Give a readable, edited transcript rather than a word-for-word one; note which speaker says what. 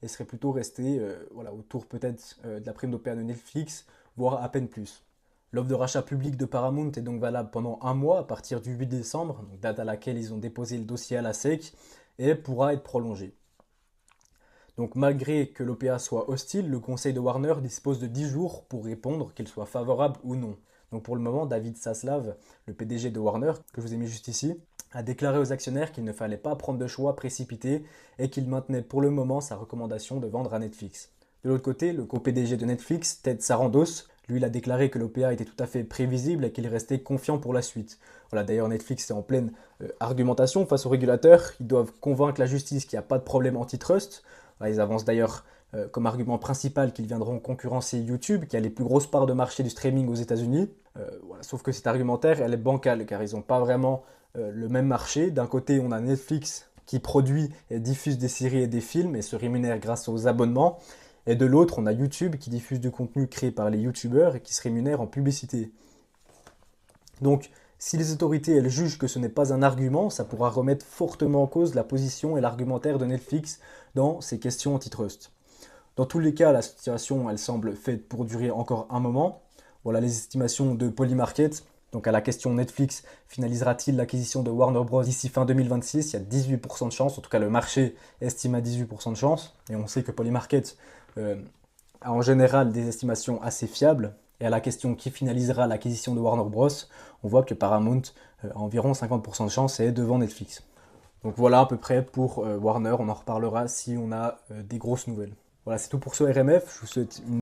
Speaker 1: et serait plutôt resté voilà, autour peut-être de la prime d'OPA de Netflix, voire à peine plus. L'offre de rachat public de Paramount est donc valable pendant un mois à partir du 8 décembre, donc date à laquelle ils ont déposé le dossier à la SEC, et pourra être prolongée. Donc malgré que l'OPA soit hostile, le conseil de Warner dispose de 10 jours pour répondre, qu'elle soit favorable ou non. Donc pour le moment, David Zaslav, le PDG de Warner, que je vous ai mis juste ici, a déclaré aux actionnaires qu'il ne fallait pas prendre de choix précipités et qu'il maintenait pour le moment sa recommandation de vendre à Netflix. De l'autre côté, le co-PDG de Netflix, Ted Sarandos, lui, il a déclaré que l'OPA était tout à fait prévisible et qu'il restait confiant pour la suite. Voilà, d'ailleurs, Netflix est en pleine argumentation face aux régulateurs. Ils doivent convaincre la justice qu'il n'y a pas de problème antitrust. Voilà, ils avancent d'ailleurs comme argument principal qu'ils viendront concurrencer YouTube, qui a les plus grosses parts de marché du streaming aux États-Unis. Voilà, sauf que cet argumentaire, elle est bancale, car ils n'ont pas vraiment le même marché. D'un côté, on a Netflix qui produit et diffuse des séries et des films et se rémunère grâce aux abonnements. Et de l'autre, on a YouTube qui diffuse du contenu créé par les YouTubeurs et qui se rémunère en publicité. Donc, si les autorités elles jugent que ce n'est pas un argument, ça pourra remettre fortement en cause la position et l'argumentaire de Netflix dans ces questions antitrust. Dans tous les cas, la situation elle semble faite pour durer encore un moment. Voilà les estimations de Polymarket. Donc à la question Netflix finalisera-t-il l'acquisition de Warner Bros d'ici fin 2026? Il y a 18% de chance, en tout cas le marché estime à 18% de chance. Et on sait que Polymarket a en général des estimations assez fiables. Et à la question qui finalisera l'acquisition de Warner Bros, on voit que Paramount a environ 50% de chance et est devant Netflix. Donc voilà à peu près pour Warner, on en reparlera si on a des grosses nouvelles. Voilà, c'est tout pour ce RMF. Je vous souhaite une